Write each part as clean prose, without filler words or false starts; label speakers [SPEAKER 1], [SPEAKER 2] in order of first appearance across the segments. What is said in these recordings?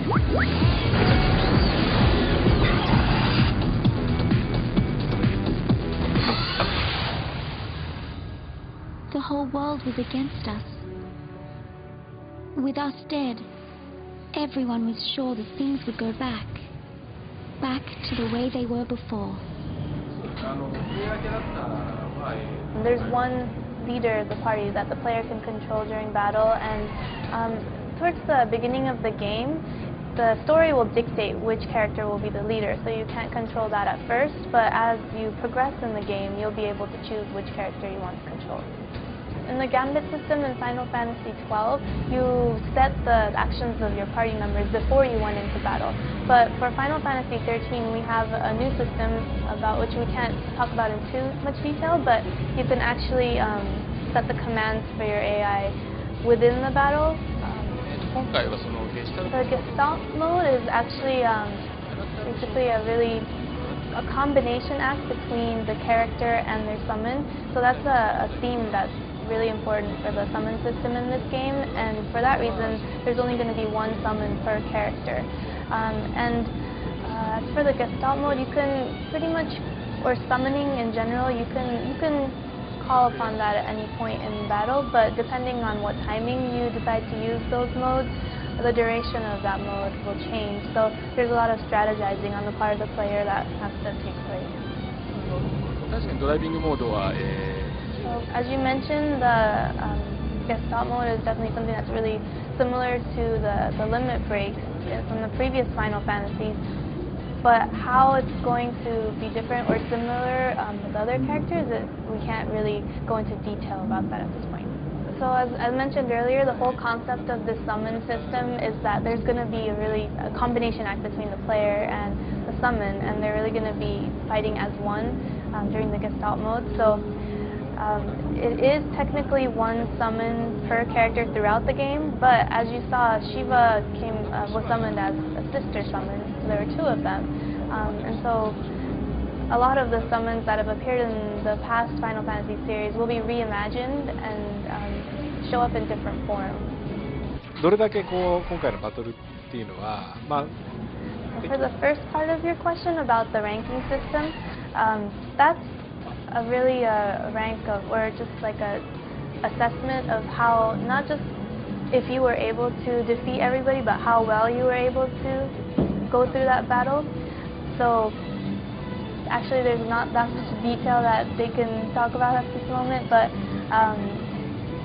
[SPEAKER 1] The whole world was against us. With us dead, everyone was sure that things would go back to the way they were before.
[SPEAKER 2] There's one leader of the party that the player can control during battle, and towards the beginning of the game, the story will dictate which character will be the leader, so you can't control that at first, but as you progress in the game, you'll be able to choose which character you want to control. In the Gambit system in Final Fantasy XII, you set the actions of your party members before you went into battle. But for Final Fantasy XIII, we have a new system about which we can't talk about in too much detail, but you can actually set the commands for your AI within the battle. The Gestalt mode is actually basically a combination act between the character and their summon. So that's a theme that's really important for the summon system in this game, and for that reason there's only going to be one summon per character. As for the Gestalt mode, you can pretty much, or summoning in general, you can call upon that at any point in battle, but depending on what timing you decide to use those modes, the duration of that mode will change. So there's a lot of strategizing on the part of the player that has to take place. So, as you mentioned, the Gestalt mode is definitely something that's really similar to the limit breaks from the previous Final Fantasies, but how it's going to be different or similar with other characters, we can't really go into detail about that at this point. So as mentioned earlier, the whole concept of this summon system is that there's going to be a combination act between the player and the summon, and they're really going to be fighting as one during the Gestalt mode. So it is technically one summon per character throughout the game, but as you saw, Shiva was summoned as a sister summon, so there were two of them. And so a lot of the summons that have appeared in the past Final Fantasy series will be reimagined and show up in different forms.
[SPEAKER 3] どれだけ今回のバトルっていうのは、
[SPEAKER 2] For the first part of your question about the ranking system, that's really a rank of, or just like a assessment of how, not just if you were able to defeat everybody, but how well you were able to go through that battle. So actually there's not that much detail that they can talk about at this moment, but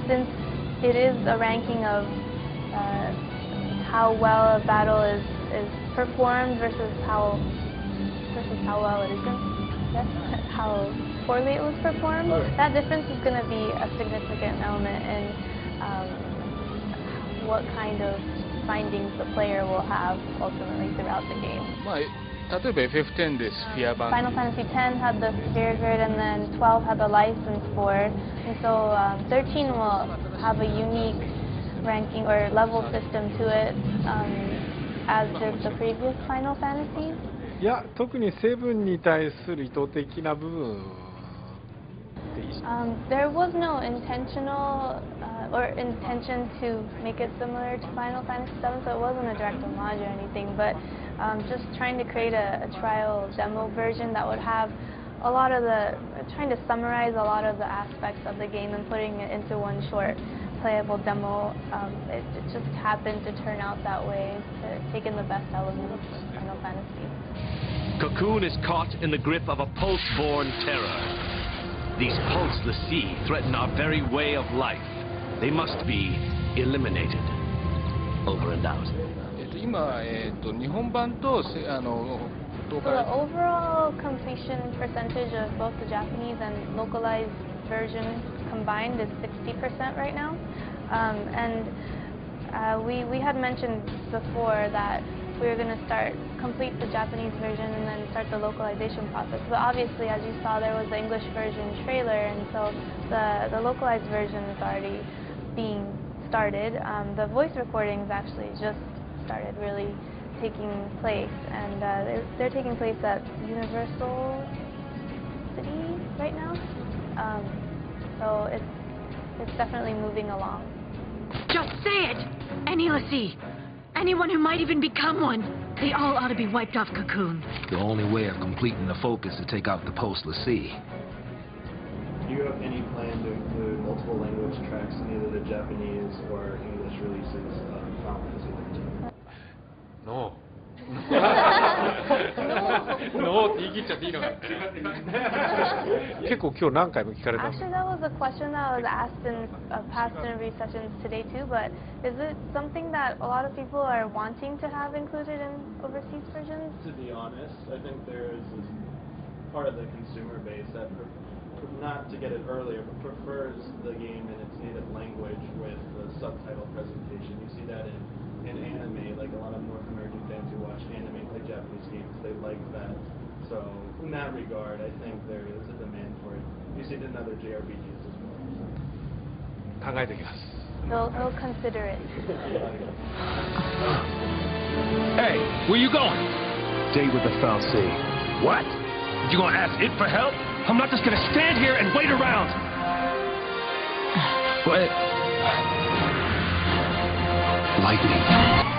[SPEAKER 2] since it is a ranking of how well a battle is performed versus how well it isn't, how poorly it was performed, that difference is going to be a significant element in what kind of findings the player will have ultimately throughout the game. Final Fantasy X had the Sphere Grid, and then 12 had the License Board, and so 13 will have a unique ranking or level system to it, as did the previous Final Fantasies.
[SPEAKER 3] いや、特に7に対する意図的な部分。
[SPEAKER 2] There was no intentional or intention to make it similar to Final Fantasy VII, so it wasn't a direct homage or anything, but just trying to create a trial demo version that would have a lot of trying to summarize a lot of the aspects of the game and putting it into one short playable demo. It just happened to turn out that way, to take in the best elements of Final Fantasy.
[SPEAKER 4] Cocoon is caught in the grip of a pulse-born terror. These pulseless sea threaten our very way of life. They must be eliminated. Over and out.
[SPEAKER 2] So the overall completion percentage of both the Japanese and localized versions combined is 60% right now. We had mentioned before that we were going to complete the Japanese version and then start the localization process. But obviously, as you saw, there was the English version trailer, and so the localized version is already being started. The voice recordings actually just started really taking place, and they're taking place at Universal City right now. So it's definitely moving along.
[SPEAKER 5] Just say it! Anilasi! anyone who might even become one. They all ought to be wiped off Cocoon.
[SPEAKER 6] The only way of completing the focus is to take out the post Lassie.
[SPEAKER 7] Do you have any plan to include multiple language tracks in either the Japanese or English releases of Final Fantasy XIII?
[SPEAKER 3] No. ノーって言い切っちゃっていいのかな。結構今日何回も聞かれたんです。
[SPEAKER 2] Actually, that was a question that was asked in past interview sessions today too, but is it something that a lot of people are wanting to have included in overseas versions?
[SPEAKER 7] To be honest, I think there is this part of the consumer base that, not to get it earlier, but prefers the game in its native language with the subtitle presentation. You see that in anime, like a lot of North American fans who watch anime play Japanese games, they like that. So in that regard, I think there is a demand for it. You see it in other JRPGs as well. So.
[SPEAKER 3] 考えておきます。
[SPEAKER 2] They'll consider it.
[SPEAKER 6] Hey, where you going?
[SPEAKER 4] Date with the Fanatsy.
[SPEAKER 6] What? You gonna ask it for help?
[SPEAKER 4] I'm not just gonna stand here and wait around.
[SPEAKER 6] What?
[SPEAKER 4] Lightning.